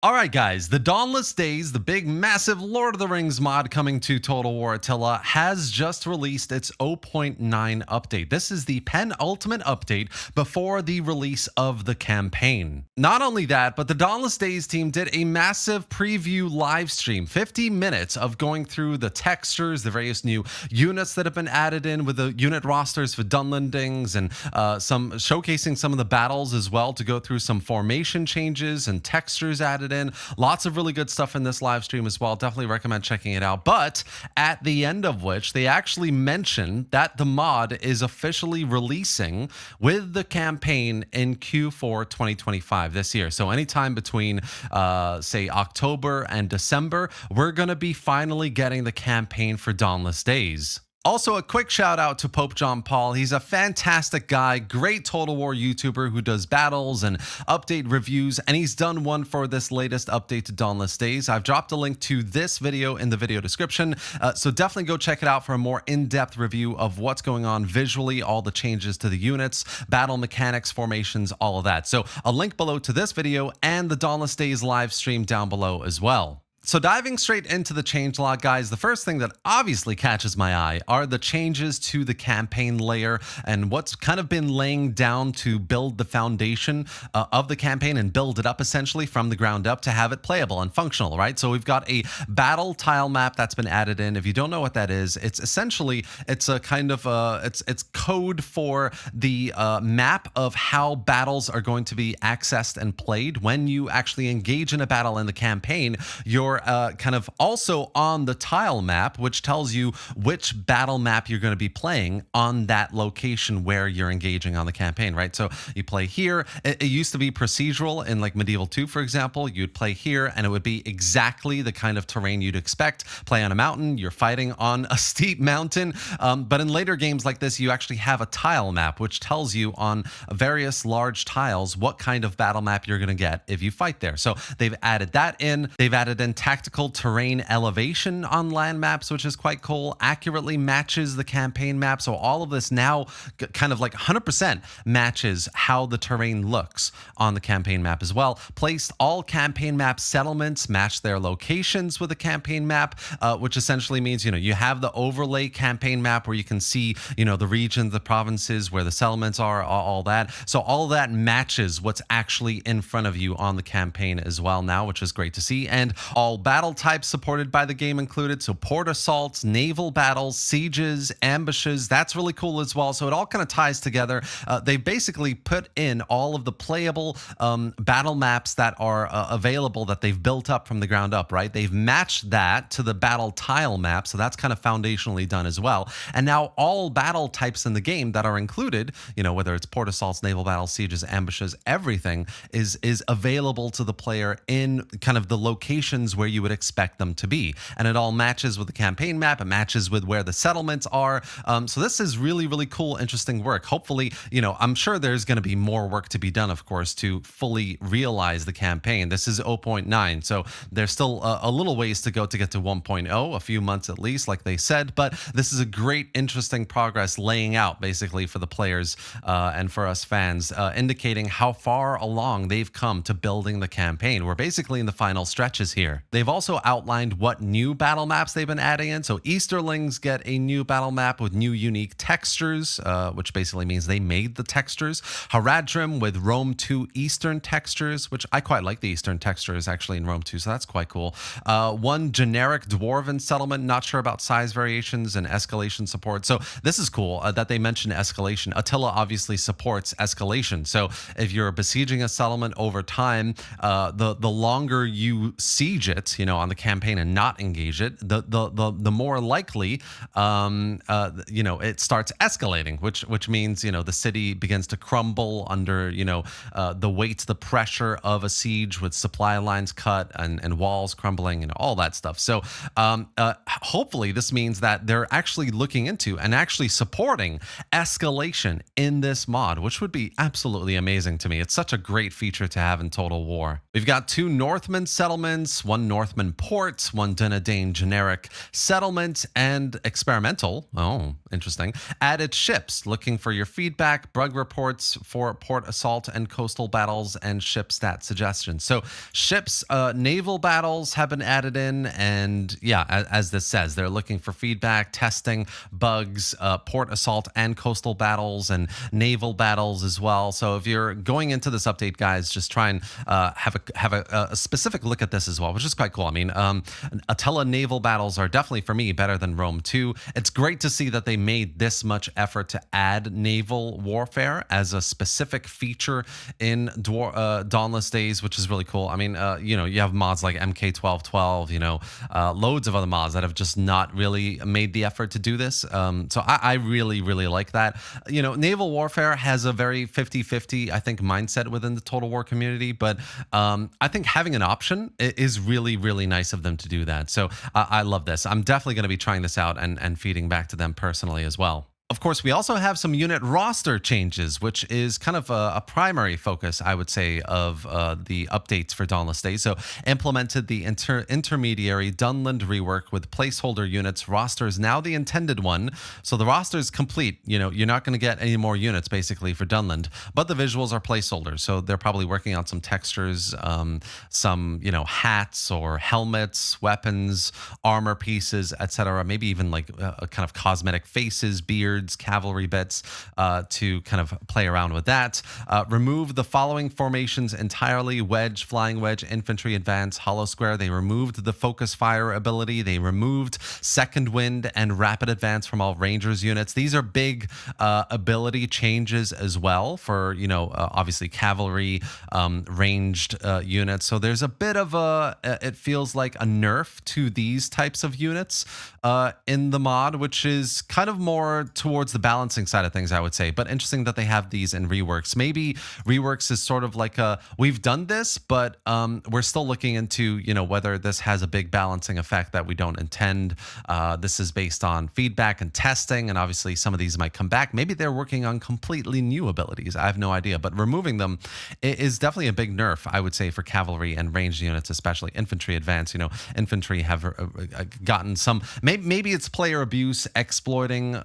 Alright guys, the Dawnless Days, the big massive Lord of the Rings mod coming to Total War Attila, has just released its 0.9 update. This is the penultimate update before the release of the campaign. Not only that, but the Dawnless Days team did a massive preview live stream, 50 minutes of going through the textures, the various new units that have been added in with the unit rosters for Dunlandings, and some showcasing some of the battles as well, to go through some formation changes and textures added in. Lots of really good stuff in this live stream as well. Definitely recommend checking it out. But at the end of which, they actually mentioned that the mod is officially releasing with the campaign in Q4 2025 this year. So anytime between, say, October and December, we're going to be finally getting the campaign for Dawnless Days. Also, a quick shout out to Pope John Paul. He's a fantastic guy, great Total War YouTuber who does battles and update reviews, and he's done one for this latest update to Dawnless Days. I've dropped a link to this video in the video description, so definitely go check it out for a more in-depth review of what's going on visually, all the changes to the units, battle mechanics, formations, all of that. So a link below to this video and the Dawnless Days live stream down below as well. So diving straight into the changelog, guys, the first thing that obviously catches my eye are the changes to the campaign layer and what's kind of been laying down to build the foundation of the campaign and build it up essentially from the ground up to have it playable and functional, right? So we've got a battle tile map that's been added in. If you don't know what that is, it's essentially, it's a kind of, it's code for the map of how battles are going to be accessed and played. When you actually engage in a battle in the campaign, you're kind of also on the tile map, which tells you which battle map you're going to be playing on that location where you're engaging on the campaign, right? So you play here. It used to be procedural in like Medieval 2, for example. You'd play here and it would be exactly the kind of terrain you'd expect. Play on a mountain, you're fighting on a steep mountain. But in later games like this, you actually have a tile map, which tells you on various large tiles what kind of battle map you're going to get if you fight there. So they've added that in. They've added in tactical terrain elevation on land maps, which is quite cool. Accurately matches the campaign map. So all of this now kind of like 100% matches how the terrain looks on the campaign map as well. Placed all campaign map settlements match their locations with the campaign map, which essentially means, you know, you have the overlay campaign map where you can see, you know, the regions, the provinces, where the settlements are, all that. So all of that matches what's actually in front of you on the campaign as well now, which is great to see. And all battle types supported by the game included. So port assaults, naval battles, sieges, ambushes. That's really cool as well. So it all kind of ties together. They basically put in all of the playable battle maps that are available that they've built up from the ground up, right? They've matched that to the battle tile map. So that's kind of foundationally done as well. And now all battle types in the game that are included, you know, whether it's port assaults, naval battles, sieges, ambushes, everything is available to the player in kind of the locations where you would expect them to be. And it all matches with the campaign map. It matches with where the settlements are. So this is really, really cool, interesting work. Hopefully, you know, I'm sure there's going to be more work to be done, of course, to fully realize the campaign. This is 0.9, so there's still a little ways to go to get to 1.0, a few months at least, like they said. But this is a great, interesting progress laying out basically for the players and for us fans, indicating how far along they've come to building the campaign. We're basically in the final stretches here. They've also outlined what new battle maps they've been adding in. So Easterlings get a new battle map with new unique textures, which basically means they made the textures. Haradrim with Rome 2 Eastern textures, which I quite like the Eastern textures actually in Rome 2, so that's quite cool. One generic Dwarven settlement, not sure about size variations and escalation support. So this is cool that they mentioned escalation. Attila obviously supports escalation. So if you're besieging a settlement over time, the longer you siege it, you know, on the campaign and not engage it, the more likely, you know, it starts escalating, which means, you know, the city begins to crumble under, you know, the weight, the pressure of a siege with supply lines cut and walls crumbling and all that stuff. So hopefully this means that they're actually looking into and actually supporting escalation in this mod, which would be absolutely amazing to me. It's such a great feature to have in Total War. We've got two Northman settlements, one Northman port, one Dunedain generic settlement, and experimental. Oh, interesting. Added ships, looking for your feedback, bug reports for port assault and coastal battles, and ship stat suggestions. So ships, naval battles have been added in, and yeah, as this says, they're looking for feedback, testing, bugs, port assault and coastal battles, and naval battles as well. So if you're going into this update, guys, just try and have a specific look at this as well, which is quite cool. I mean, Attila naval battles are definitely for me better than Rome 2. It's great to see that they made this much effort to add naval warfare as a specific feature in Dawnless Days, which is really cool. I mean, you have mods like MK1212, loads of other mods that have just not really made the effort to do this. So I really, really like that. Naval warfare has a very 50-50, I think, mindset within the Total War community, but I think having an option is really, really nice of them to do that. So I love this. I'm definitely going to be trying this out and feeding back to them personally as well. Of course, we also have some unit roster changes, which is kind of a primary focus, I would say, of the updates for Dawnless Days. So implemented the intermediary Dunland rework with placeholder units. Roster is now the intended one. So the roster is complete. You're not going to get any more units, basically, for Dunland. But the visuals are placeholders. So they're probably working on some textures, some, hats or helmets, weapons, armor pieces, etc. Maybe even like a kind of cosmetic faces, beards, cavalry bits to kind of play around with that. Remove the following formations entirely: wedge, flying wedge, infantry advance, hollow square. They removed the focus fire ability. They removed second wind and rapid advance from all rangers units. These are big ability changes as well for, obviously cavalry ranged units. So there's a bit of it feels like a nerf to these types of units in the mod, which is kind of more towards the balancing side of things, I would say. But interesting that they have these in reworks. Maybe reworks is sort of like we've done this, but we're still looking into, whether this has a big balancing effect that we don't intend. This is based on feedback and testing, and obviously some of these might come back. Maybe they're working on completely new abilities. I have no idea, but removing them is definitely a big nerf, I would say, for cavalry and ranged units, especially infantry advance. Infantry have gotten some, maybe it's player abuse, exploiting,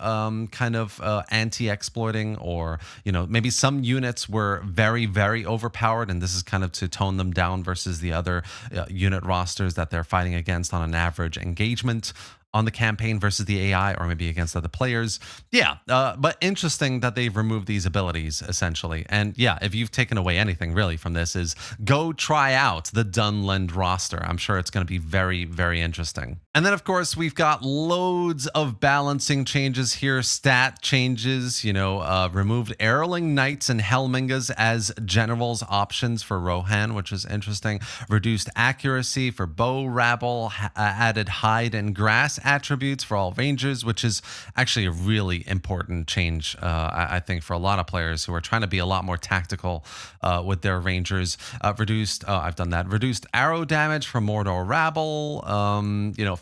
kind of anti-exploiting, or maybe some units were very, very overpowered, and this is kind of to tone them down versus the other unit rosters that they're fighting against on an average engagement on the campaign versus the AI, or maybe against other players. Yeah, but interesting that they've removed these abilities, essentially. And yeah, if you've taken away anything really from this, is go try out the Dunland roster. I'm sure it's going to be very, very interesting. And then, of course, we've got loads of balancing changes here, stat changes, removed Erling Knights and Helmingas as generals options for Rohan, which is interesting. Reduced accuracy for bow rabble, added hide and grass attributes for all rangers, which is actually a really important change, I think, for a lot of players who are trying to be a lot more tactical with their rangers. I've done that. Reduced arrow damage for Mordor rabble,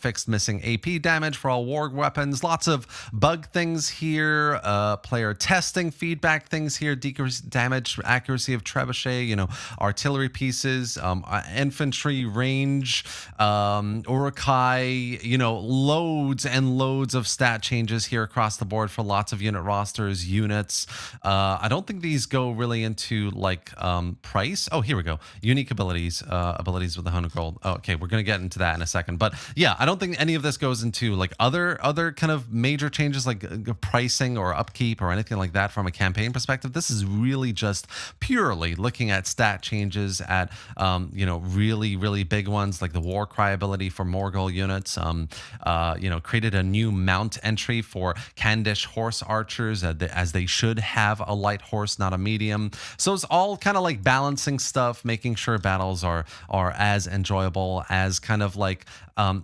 fixed missing AP damage for all warg weapons. Lots of bug things here, player testing feedback things here, decreased damage accuracy of trebuchet, artillery pieces, infantry range, Urukai, loads and loads of stat changes here across the board for lots of unit rosters, units. I don't think these go really into like price. Oh, here we go. Unique abilities, abilities with the 100 gold. Oh, okay, we're going to get into that in a second. But yeah, I don't think any of this goes into like other kind of major changes like pricing or upkeep or anything like that from a campaign perspective. This is really just purely looking at stat changes at, really, really big ones like the war cry ability for Morgul units. Created a new mount entry for Candish horse archers, as they should have a light horse, not a medium. So it's all kind of like balancing stuff, making sure battles are as enjoyable, as kind of like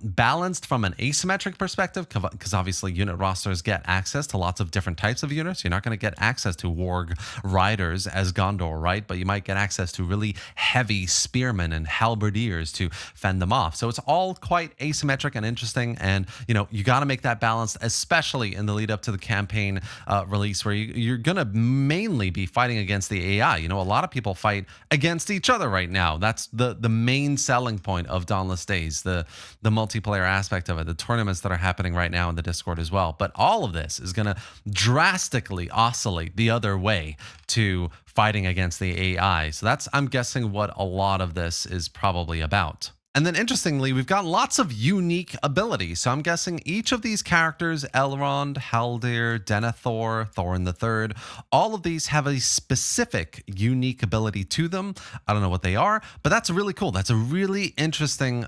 balanced from an asymmetric perspective, because obviously unit rosters get access to lots of different types of units. You're not going to get access to warg riders as Gondor, right? But you might get access to really heavy spearmen and halberdiers to fend them off. So it's all quite asymmetric and interesting. And And, you got to make that balance, especially in the lead up to the campaign release, where you're going to mainly be fighting against the AI. A lot of people fight against each other right now. That's the main selling point of Dawnless Days, the multiplayer aspect of it, the tournaments that are happening right now in the Discord as well. But all of this is going to drastically oscillate the other way to fighting against the AI. So that's, I'm guessing, what a lot of this is probably about. And then interestingly, we've got lots of unique abilities. So I'm guessing each of these characters, Elrond, Haldir, Denethor, Thorin III, all of these have a specific unique ability to them. I don't know what they are, but that's really cool. That's a really interesting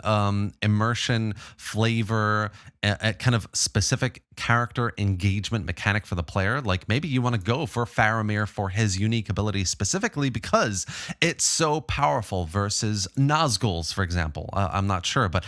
immersion, flavor, a kind of specific character engagement mechanic for the player. Like maybe you want to go for Faramir for his unique ability specifically because it's so powerful versus Nazgul's, for example. I'm not sure, but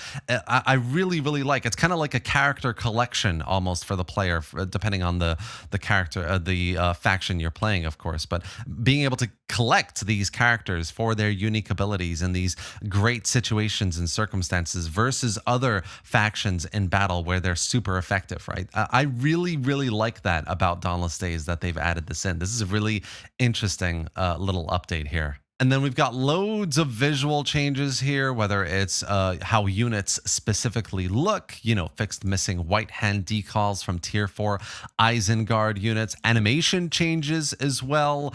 I really, really like, it's kind of like a character collection almost for the player, depending on the character, the faction you're playing, of course. But being able to collect these characters for their unique abilities in these great situations and circumstances versus other factions in battle where they're super effective, right? I really, really like that about Dawnless Days, that they've added this in. This is a really interesting little update here. And then we've got loads of visual changes here, whether it's how units specifically look, fixed missing white hand decals from tier 4 Isengard units, animation changes as well.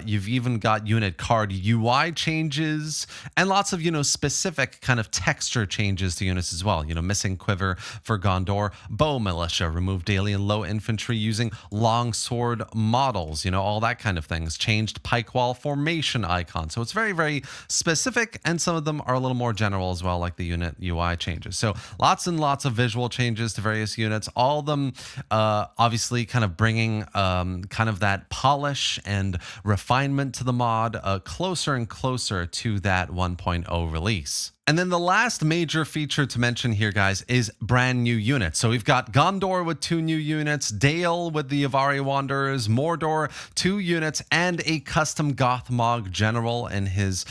You've even got unit card UI changes and lots of, specific kind of texture changes to units as well. Missing quiver for Gondor, bow militia, removed daily and low infantry using longsword models, all that kind of things. Changed pike wall formation icon. So it's very, very specific, and some of them are a little more general as well, like the unit UI changes. So lots and lots of visual changes to various units, all of them obviously kind of bringing kind of that polish and refinement to the mod closer and closer to that 1.0 release. And then the last major feature to mention here, guys, is brand new units. So we've got Gondor with 2 new units, Dale with the Avari Wanderers, Mordor 2 units, and a custom Gothmog general in his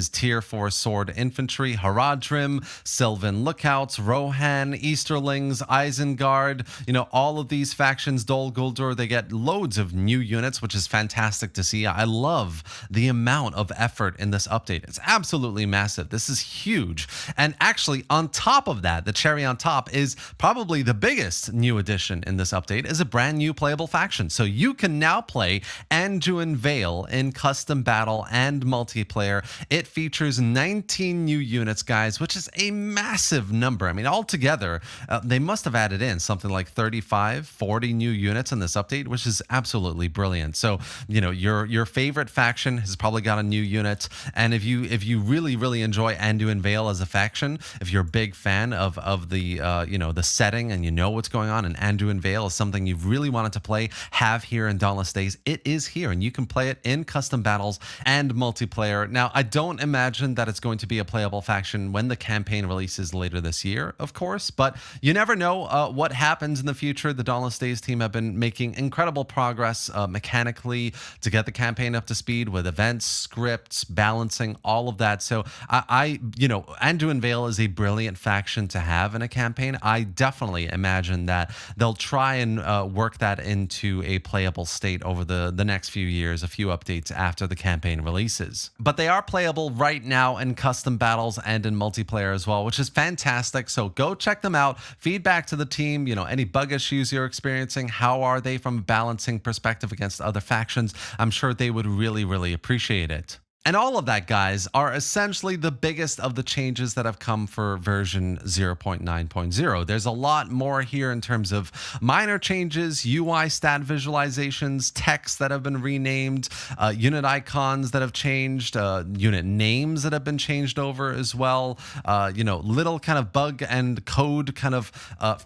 tier 4 sword infantry, Haradrim, Sylvan Lookouts, Rohan, Easterlings, Isengard. All of these factions, Dol Guldur, they get loads of new units, which is fantastic to see. I love the amount of effort in this update. It's absolutely massive. This is huge. And actually, on top of that, the cherry on top is probably the biggest new addition in this update, is a brand new playable faction. So you can now play Anduin Vale in custom battle and multiplayer. It features 19 new units, guys, which is a massive number. I mean, altogether, they must have added in something like 35, 40 new units in this update, which is absolutely brilliant. So, your favorite faction has probably got a new unit. And if you really, really enjoy Anduin Vale as a faction, if you're a big fan of the the setting and what's going on, and Anduin Vale is something you've really wanted to play, have here in Dawnless Days, it is here, and you can play it in custom battles and multiplayer. Now, I don't imagine that it's going to be a playable faction when the campaign releases later this year, of course, but you never know what happens in the future. The Dawnless Days team have been making incredible progress mechanically to get the campaign up to speed with events, scripts, balancing, all of that. So Anduin Vale is a brilliant faction to have in a campaign. I definitely imagine that they'll try and work that into a playable state over the next few years, a few updates after the campaign releases. But they are playable right now in custom battles and in multiplayer as well, which is fantastic. So go check them out. Feedback to the team, any bug issues you're experiencing, how are they from a balancing perspective against other factions? I'm sure they would really, really appreciate it. And all of that, guys, are essentially the biggest of the changes that have come for version 0.9.0. There's a lot more here in terms of minor changes, UI stat visualizations, text that have been renamed, unit icons that have changed, unit names that have been changed over as well, little kind of bug and code kind of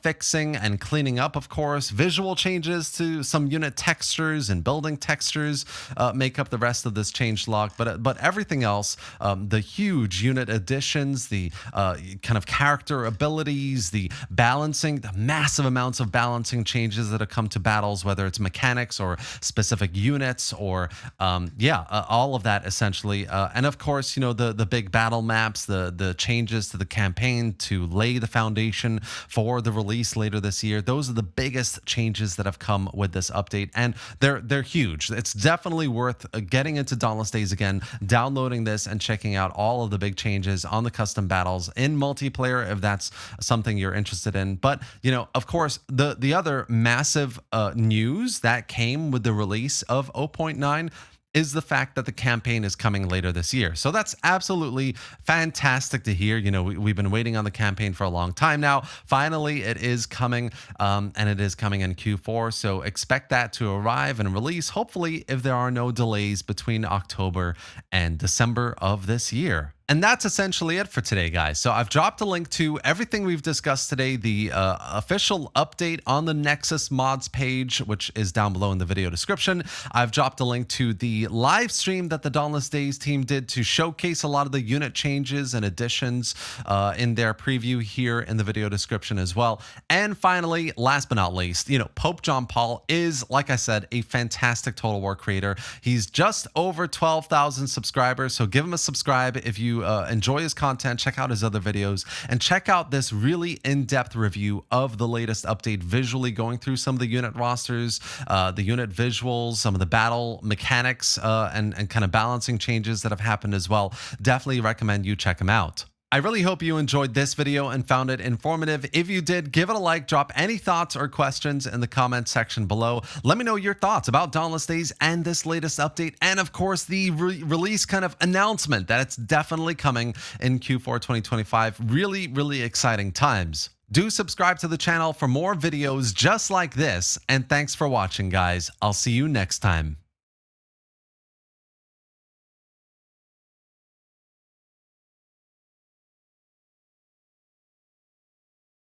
fixing and cleaning up, of course. Visual changes to some unit textures and building textures make up the rest of this change log. But but everything else, the huge unit additions, the kind of character abilities, the balancing, the massive amounts of balancing changes that have come to battles, whether it's mechanics or specific units or all of that essentially. And of course, the big battle maps, the changes to the campaign to lay the foundation for the release later this year. Those are the biggest changes that have come with this update, and they're huge. It's definitely worth getting into Dawnless Days again, downloading this and checking out all of the big changes on the custom battles in multiplayer if that's something you're interested in. But of course, the other massive news that came with the release of 0.9 is the fact that the campaign is coming later this year. So that's absolutely fantastic to hear. We've been waiting on the campaign for a long time now. Finally, it is coming, and it is coming in Q4. So expect that to arrive and release, hopefully, if there are no delays between October and December of this year. And that's essentially it for today, guys. So I've dropped a link to everything we've discussed today, the official update on the Nexus mods page, which is down below in the video description. I've dropped a link to the live stream that the Dawnless Days team did to showcase a lot of the unit changes and additions in their preview here in the video description as well. And finally, last but not least, Pope John Paul is, like I said, a fantastic Total War creator. He's just over 12,000 subscribers, so give him a subscribe if you enjoy his content. Check out his other videos and check out this really in-depth review of the latest update, visually going through some of the unit rosters, the unit visuals, some of the battle mechanics, and kind of balancing changes that have happened as well. Definitely recommend you check him out. I really hope you enjoyed this video and found it informative. If you did, give it a like, drop any thoughts or questions in the comment section below. Let me know your thoughts about Dawnless Days and this latest update, and of course the release kind of announcement that it's definitely coming in Q4 2025. Really, really exciting times. Do subscribe to the channel for more videos just like this, and thanks for watching, guys. I'll see you next time.